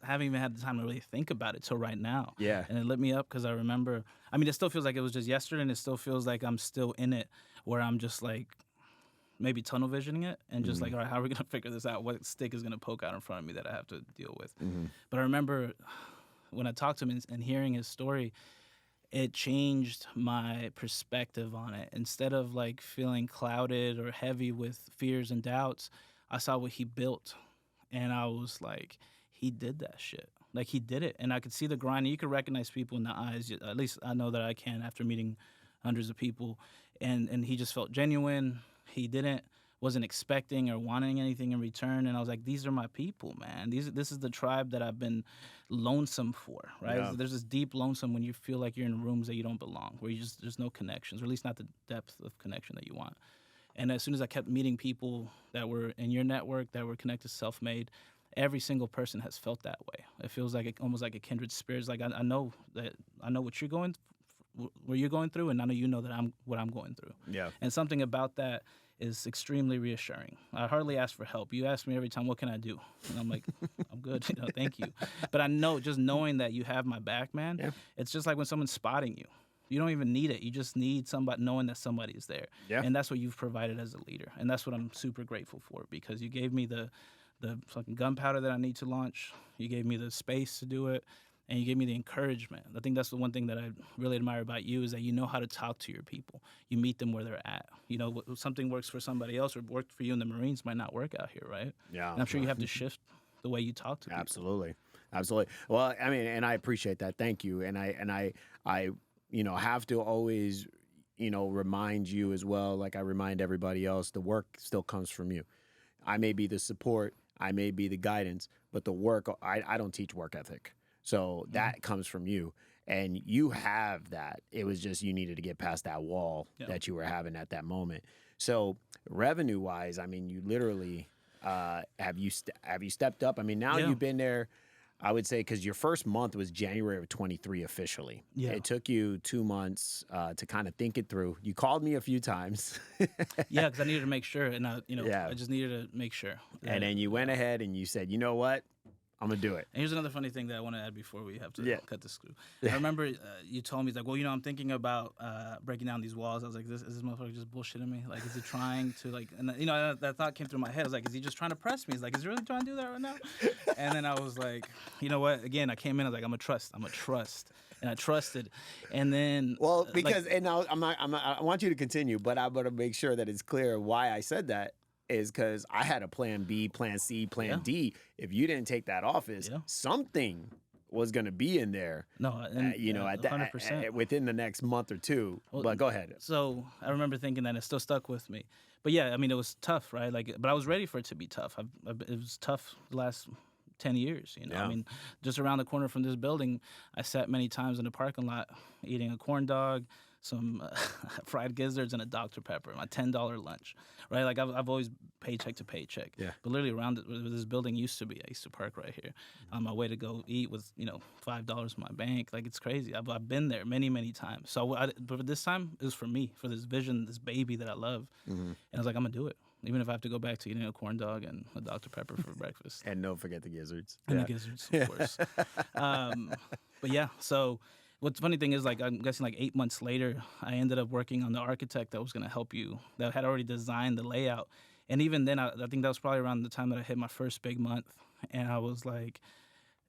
haven't even had the time to really think about it till right now. Yeah. And it lit me up because I remember, I mean, it still feels like it was just yesterday, and it still feels like I'm still in it, where I'm just like maybe tunnel visioning it and just like, all right, how are we going to figure this out? What stick is going to poke out in front of me that I have to deal with? Mm-hmm. But I remember when I talked to him and hearing his story, it changed my perspective on it. Instead of like feeling clouded or heavy with fears and doubts, I saw what he built. And I was like, he did that shit. Like, he did it. And I could see the grind. And you could recognize people in the eyes. At least I know that I can after meeting hundreds of people. And he just felt genuine. He wasn't expecting or wanting anything in return. And I was like, these are my people, man. This is the tribe that I've been lonesome for, right? Yeah. There's this deep lonesome when you feel like you're in rooms that you don't belong, where there's no connections, or at least not the depth of connection that you want. And as soon as I kept meeting people that were in your network, that were connected to Self-Made, every single person has felt that way. It feels like almost like a kindred spirit. It's like I know what you're where you're going through, and I know you know that what I'm going through. Yeah. And something about that is extremely reassuring. I hardly ask for help. You ask me every time, what can I do? And I'm like, I'm good. Thank you. But I know, just knowing that you have my back, man, It's just like when someone's spotting you. You don't even need it. You just need somebody, knowing that somebody is there. Yeah. And that's what you've provided as a leader. And that's what I'm super grateful for, because you gave me the fucking gunpowder that I need to launch. You gave me the space to do it. and you gave me the encouragement. I think that's the one thing that I really admire about you is that you know how to talk to your people. You meet them where they're at. You know, something works for somebody else or worked for you in the Marines might not work out here, right? Yeah. And I'm sure you have to shift the way you talk to people. Absolutely. Well, I mean, and I appreciate that. Thank you. And I have to always, remind you as well, like I remind everybody else, the work still comes from you. I may be the support, I may be the guidance, but the work, I don't teach work ethic. So that comes from you. And you have that. It was just you needed to get past that wall that you were having at that moment. So revenue wise, I mean, you literally have you stepped up? I mean, now you've been there. I would say because your first month was January of 23 officially. Yeah. It took you 2 months to kind of think it through. You called me a few times. Yeah, because I needed to make sure, and I just needed to make sure. And then you went ahead and you said, you know what? I'm going to do it. And here's another funny thing that I want to add before we have to cut the screw. I remember you told me, like, well, I'm thinking about breaking down these walls. I was like, is this motherfucker just bullshitting me? Like, is he trying to, like, and that thought came through my head. I was like, is he just trying to press me? He's like, is he really trying to do that right now? And then I was like, you know what? Again, I came in, I was like, I'm a trust. And I trusted. And then. Well, because, and now I want you to continue, but I'm going to make sure that it's clear why I said that. Is because I had a plan B, plan C, plan D. If you didn't take that office, something was going to be in there. No, and, at that 100%. Within the next month or two. Well, but go ahead. So I remember thinking that it still stuck with me. But yeah, I mean, it was tough, right? Like, but I was ready for it to be tough. It was tough the last 10 years. Yeah. I mean, just around the corner from this building, I sat many times in the parking lot eating a corn dog, some fried gizzards, and a Dr. Pepper, my $10 lunch, right? Like I've always paycheck to paycheck. Yeah. But literally around where this building used to be, I used to park right here on my way to go eat with, $5 in my bank. Like it's crazy. I've been there many, many times. So, but this time it was for me, for this vision, this baby that I love. Mm-hmm. And I was like, I'm gonna do it. Even if I have to go back to eating a corn dog and a Dr. Pepper for breakfast. And don't forget the gizzards. And the gizzards, of course. But yeah, so what's funny thing is, like, I'm guessing like 8 months later, I ended up working on the architect that was going to help you, that had already designed the layout. And even then, I think that was probably around the time that I hit my first big month. And I was like,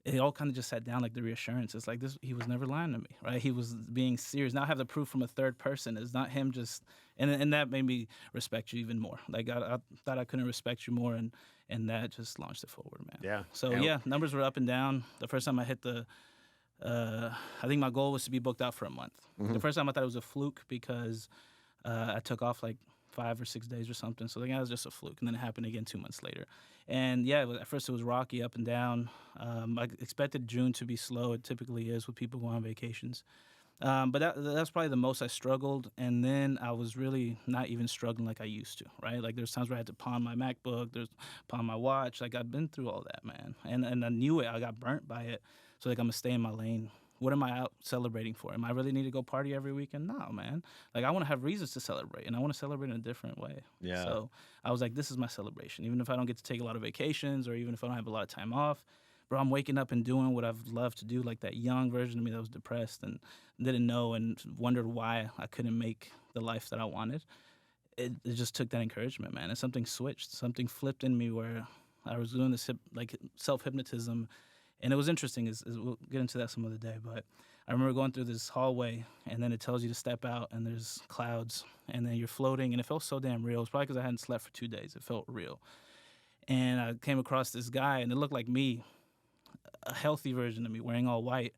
it all kind of just sat down, like the reassurance. It's like, he was never lying to me, right? He was being serious. Now I have the proof from a third person. It's not him just, and that made me respect you even more. Like, I thought I couldn't respect you more, and that just launched it forward, man. Yeah. So, numbers were up and down. The first time I hit I think my goal was to be booked out for a month. Mm-hmm. The first time I thought it was a fluke because I took off like 5 or 6 days or something. So it was just a fluke. And then it happened again 2 months later. And at first it was rocky, up and down. I expected June to be slow. It typically is with people going on vacations. But that's probably the most I struggled. And then I was really not even struggling like I used to, right? Like there's times where I had to pawn my MacBook, pawn my watch. Like I've been through all that, man. And I knew it. I got burnt by it. So like I'm gonna stay in my lane. What am I out celebrating for? Am I really need to go party every weekend? No, man. Like I want to have reasons to celebrate, and I want to celebrate in a different way. Yeah. So I was like, this is my celebration. Even if I don't get to take a lot of vacations, or even if I don't have a lot of time off, bro, I'm waking up and doing what I've loved to do. Like that young version of me that was depressed and didn't know and wondered why I couldn't make the life that I wanted. It just took that encouragement, man. And something switched. Something flipped in me where I was doing this self-hypnotism. And it was interesting, we'll get into that some other day, but I remember going through this hallway, and then it tells you to step out, and there's clouds, and then you're floating, and it felt so damn real. It's probably because I hadn't slept for 2 days. It felt real. And I came across this guy, and it looked like me, a healthy version of me, wearing all white.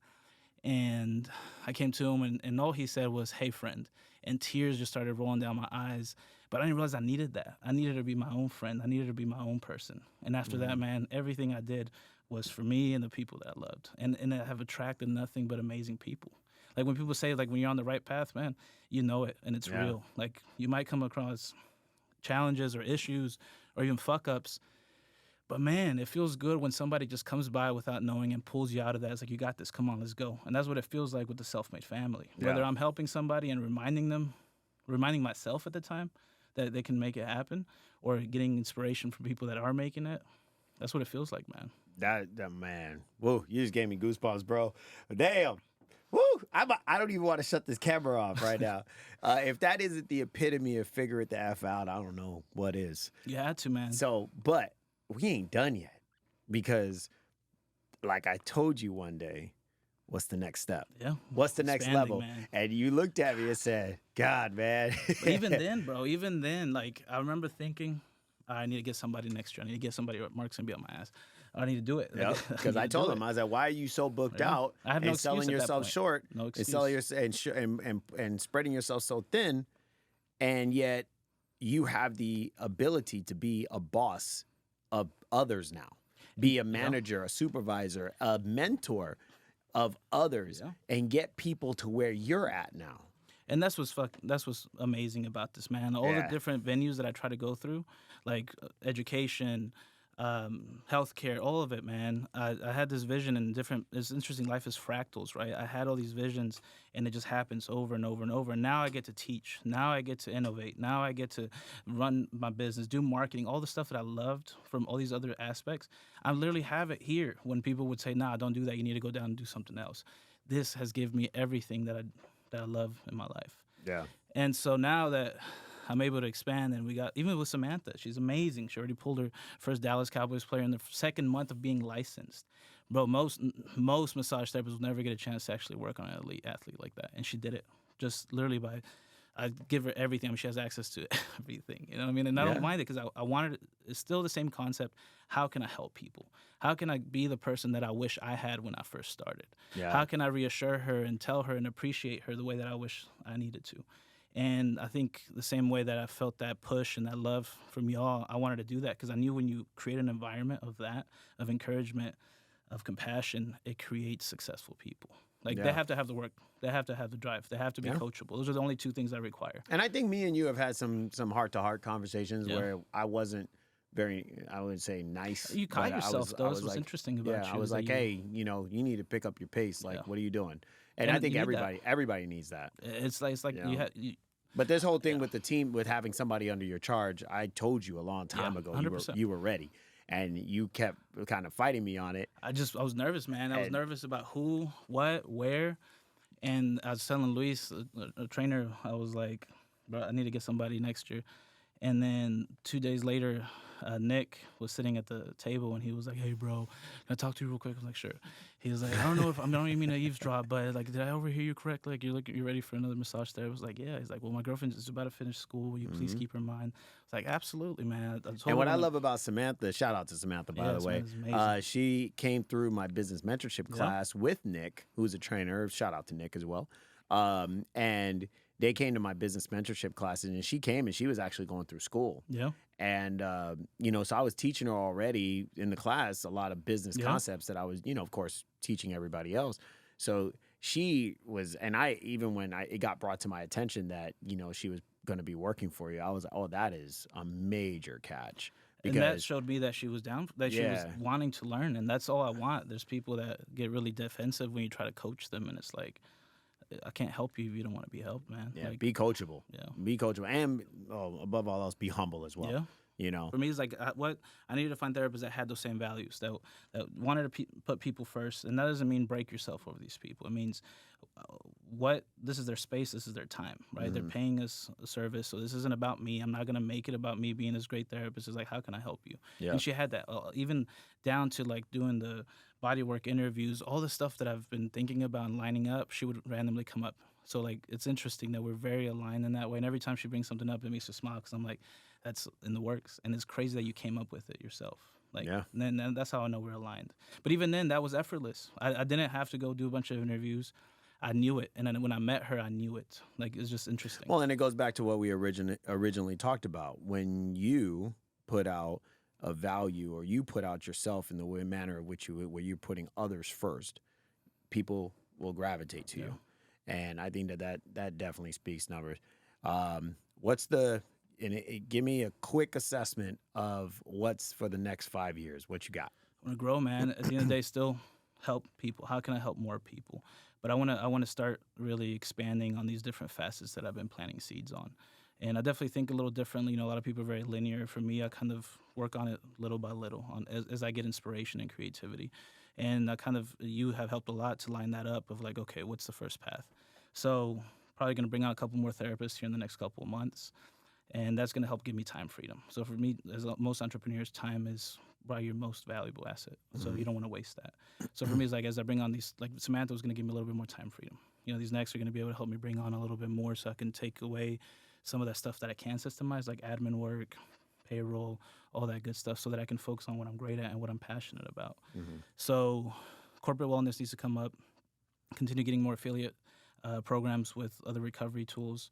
And I came to him, and all he said was, "Hey, friend." And tears just started rolling down my eyes. But I didn't realize I needed that. I needed to be my own friend. I needed to be my own person. And after that, man, everything I did was for me and the people that I loved. And I have attracted nothing but amazing people. Like when people say, like, when you're on the right path, man, you know it, and it's real. Like you might come across challenges or issues or even fuck-ups, but man, it feels good when somebody just comes by without knowing and pulls you out of that. It's like, you got this, come on, let's go. And that's what it feels like with the self-made family. Yeah. Whether I'm helping somebody and reminding myself at the time that they can make it happen, or getting inspiration from people that are making it, that's what it feels like, man. That man. Whoa, you just gave me goosebumps, bro. Damn. Woo! I don't even want to shut this camera off right now. If that isn't the epitome of figure it the F out, I don't know what is. You had to, man. So, but we ain't done yet, because like I told you one day, what's the next step? Yeah. What's the next Expanding, level? man. And you looked at me and said, God, man. But even then, bro, like I remember thinking, I need to get somebody next year. I need to get somebody. Mark's gonna be on my ass. I need to do it. Yep. Because I told him, I was like, why are you so booked Yeah. out I have no and selling excuse at that yourself point. short No and excuse. selling and spreading yourself so thin, and yet you have the ability to be a boss of others now, be a manager, a supervisor, a mentor of others, and get people to where you're at now. And that's what's amazing about this, man. All the different venues that I try to go through, like education, healthcare, all of it, man. I had this vision in different. It's interesting. Life is fractals, right? I had all these visions, and it just happens over and over and over. And now I get to teach. Now I get to innovate. Now I get to run my business, do marketing, all the stuff that I loved from all these other aspects. I literally have it here. When people would say, "Nah, don't do that. You need to go down and do something else." This has given me everything that I love in my life. Yeah. And so now that I'm able to expand, and we got, even with Samantha, she's amazing. She already pulled her first Dallas Cowboys player in the second month of being licensed. Bro, most massage therapists will never get a chance to actually work on an elite athlete like that. And she did it just literally by, I give her everything. I mean, she has access to everything. You know what I mean? And I don't mind it because I wanted, it's still the same concept. How can I help people? How can I be the person that I wish I had when I first started? Yeah. How can I reassure her and tell her and appreciate her the way that I wish I needed to? And I think the same way that I felt that push and that love from y'all, I wanted to do that because I knew when you create an environment of that, of encouragement, of compassion, it creates successful people. Like they have to have the work, they have to have the drive, they have to be coachable. Those are the only two things I require. And I think me and you have had some heart-to-heart conversations where I wasn't very, I would say, nice. You caught yourself, though. That's what's like, interesting about you. I was like, hey, you need to pick up your pace. Like, what are you doing? And I think you need everybody needs that. It's like you But this whole thing with the team, with having somebody under your charge, I told you a long time ago 100%. you were ready. And you kept kind of fighting me on it. I was nervous, man. I was nervous about who, what, where. And I was telling Luis, a trainer, I was like, bro, I need to get somebody next year. And then 2 days later, Nick was sitting at the table and he was like, hey, bro, can I talk to you real quick? I was like, sure. He was like, I don't know if I don't even mean to eavesdrop, but like, did I overhear you correctly? Like, you're ready for another massage therapist? I was like, yeah. He's like, well, my girlfriend is about to finish school. Will you please keep her in mind? I was like, absolutely, man. And what I love about Samantha, shout out to Samantha, by the way, she came through my business mentorship class with Nick, who's a trainer. Shout out to Nick as well. And they came to my business mentorship classes, and she came and she was actually going through school. Yeah. And, so I was teaching her already in the class a lot of business concepts that I was, of course, teaching everybody else. So she was, and even when it got brought to my attention that, she was going to be working for you, I was like, oh, that is a major catch. Because, and that showed me that she was down, that she was wanting to learn. And that's all I want. There's people that get really defensive when you try to coach them. And it's like, I can't help you if you don't want to be helped, man. Yeah, like, be coachable. Yeah. Be coachable. And above all else, be humble as well. Yeah. For me, it's like I needed to find therapists that had those same values, that wanted to put people first. And that doesn't mean break yourself over these people. It means this is their space, this is their time, right? Mm-hmm. They're paying us a service, so this isn't about me. I'm not going to make it about me being this great therapist. It's like, how can I help you? Yeah. And she had that, even down to like doing the bodywork interviews, all the stuff that I've been thinking about and lining up, she would randomly come up. So like, it's interesting that we're very aligned in that way. And every time she brings something up, it makes her smile because I'm like, that's in the works. And it's crazy that you came up with it yourself. Like, and then that's how I know we're aligned. But even then, that was effortless. I didn't have to go do a bunch of interviews. I knew it. And then when I met her, I knew it. Like, it's just interesting. Well, and it goes back to what we originally talked about. When you put out a value, or you put out yourself in the manner of which where you're putting others first, people will gravitate to you. And I think that definitely speaks numbers. Give me a quick assessment of what's for the next 5 years. What you got? I want to grow, man. At the end of the day, still help people. How can I help more people? But I want to start really expanding on these different facets that I've been planting seeds on. And I definitely think a little differently. A lot of people are very linear. For me, I kind of work on it little by little as I get inspiration and creativity. And you have helped a lot to line that up of like, okay, what's the first path? So probably going to bring out a couple more therapists here in the next couple of months. And that's going to help give me time freedom. So for me, as most entrepreneurs, time is probably your most valuable asset. So you don't want to waste that. So for me, it's like as I bring on these, like Samantha was going to give me a little bit more time freedom. You know, these next are going to be able to help me bring on a little bit more so I can take away some of that stuff that I can systemize, like admin work, payroll, all that good stuff, so that I can focus on what I'm great at and what I'm passionate about. So corporate wellness needs to come up, continue getting more affiliate programs with other recovery tools.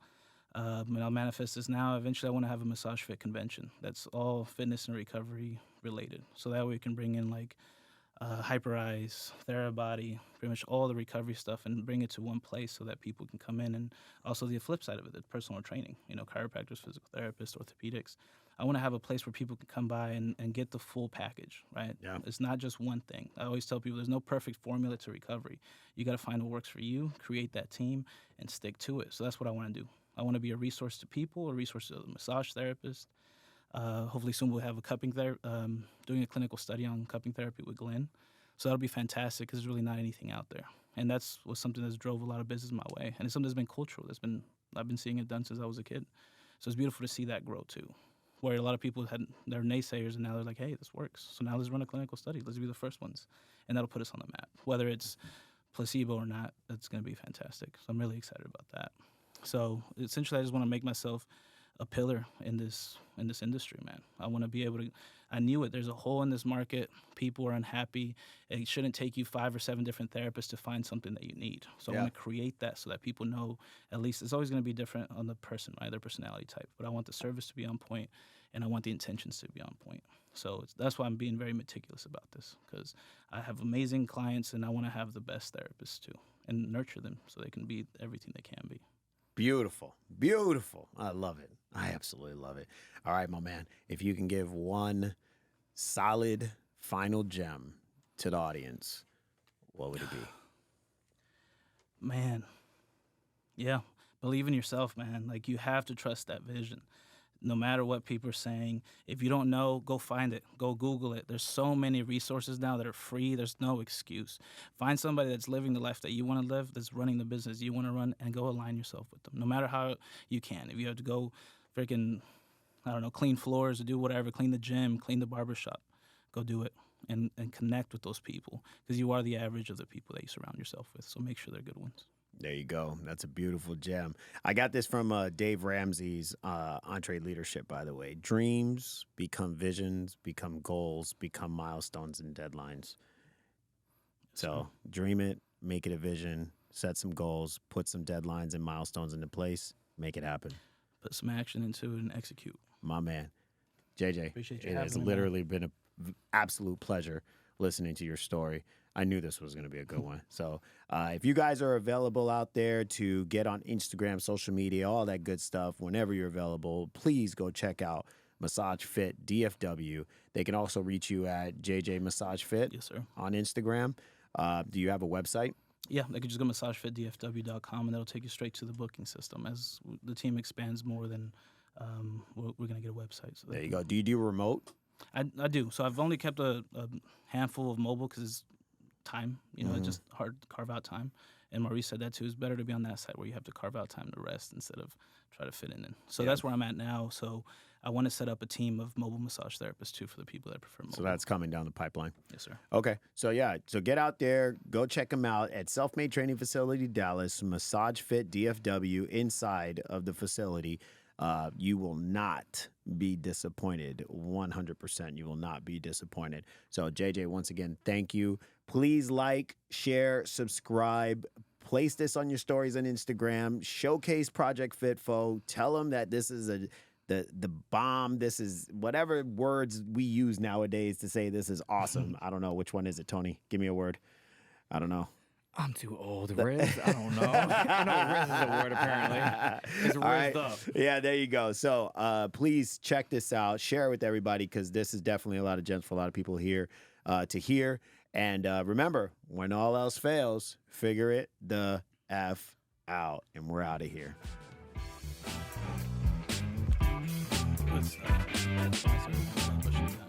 And I'll manifest this now. Eventually, I want to have a MassageFit convention that's all fitness and recovery related. So that way we can bring in like Hyperice, Therabody, pretty much all the recovery stuff, and bring it to one place so that people can come in. And also the flip side of it, the personal training, you know, chiropractors, physical therapists, orthopedics. I want to have a place where people can come by and get the full package, right? Yeah. It's not just one thing. I always tell people there's no perfect formula to recovery. You got to find what works for you, create that team, and stick to it. So that's what I want to do. I want to be a resource to people, a resource to the massage therapist. Hopefully soon we'll have a cupping doing a clinical study on cupping therapy with Glenn. So that'll be fantastic because there's really not anything out there. And that's was something that's drove a lot of business my way. And it's something that's been cultural. I've been seeing it done since I was a kid. So it's beautiful to see that grow too. Where a lot of people they're naysayers and now they're like, hey, this works. So now let's run a clinical study. Let's be the first ones. And that'll put us on the map. Whether it's placebo or not, that's going to be fantastic. So I'm really excited about that. So essentially, I just want to make myself a pillar in this industry, man. I want to be able to. I knew it. There's a hole in this market. People are unhappy. It shouldn't take you 5 or 7 different therapists to find something that you need. So I want to create that so that people know. At least it's always going to be different on the person, right? Their personality type. But I want the service to be on point, and I want the intentions to be on point. So that's why I'm being very meticulous about this, because I have amazing clients, and I want to have the best therapists too, and nurture them so they can be everything they can be. Beautiful. Beautiful. I love it. I absolutely love it. All right, my man. If you can give one solid final gem to the audience, what would it be? Man. Yeah. Believe in yourself, man. Like, you have to trust that vision. No matter what people are saying, if you don't know, go find it. Go Google it. There's so many resources now that are free. There's no excuse. Find somebody that's living the life that you want to live, that's running the business you want to run, and go align yourself with them, no matter how you can. If you have to go freaking, I don't know, clean floors or do whatever, clean the gym, clean the barbershop, go do it and connect with those people, because you are the average of the people that you surround yourself with. So make sure they're good ones. There you go. That's a beautiful gem. I got this from Dave Ramsey's Entree Leadership, by the way. Dreams become visions, become goals, become milestones and deadlines. So dream it, make it a vision, set some goals, put some deadlines and milestones into place, make it happen. Put some action into it and execute. My man. JJ, Appreciate you it has having me, literally been an absolute pleasure listening to your story. I knew this was going to be a good one. So if you guys are available out there to get on Instagram, social media, all that good stuff, whenever you're available, please go check out MassageFit DFW. They can also reach you at JJ MassageFit Yes, sir. on Instagram. Do you have a website? Yeah, they could just go MassageFitDFW.com, and that'll take you straight to the booking system. As the team expands more, then we're going to get a website. So There you go. Do you do remote? I do. So I've only kept a handful of mobile because it's time. You know, it's just hard to carve out time. And Maurice said that too. It's better to be on that side where you have to carve out time to rest instead of try to fit in. So that's where I'm at now. So I want to set up a team of mobile massage therapists too for the people that prefer mobile. So that's coming down the pipeline. Yes, sir. Okay. So so get out there, go check them out at Self-Made Training Facility Dallas, MassageFit DFW inside of the facility. You will not be disappointed. 100%. You will not be disappointed. So JJ, once again, thank you. Please like, share, subscribe. Place this on your stories on Instagram. Showcase Project FitFo. Tell them that this is the bomb. This is whatever words we use nowadays to say this is awesome. I don't know. Which one is it, Tony? Give me a word. I don't know. I'm too old. Riz? I don't know. I know Riz is a word, apparently. It's Riz up. Yeah, there you go. So please check this out. Share it with everybody, because this is definitely a lot of gems for a lot of people here to hear. And remember, when all else fails, figure it the F out. And we're out of here. That's sponsor.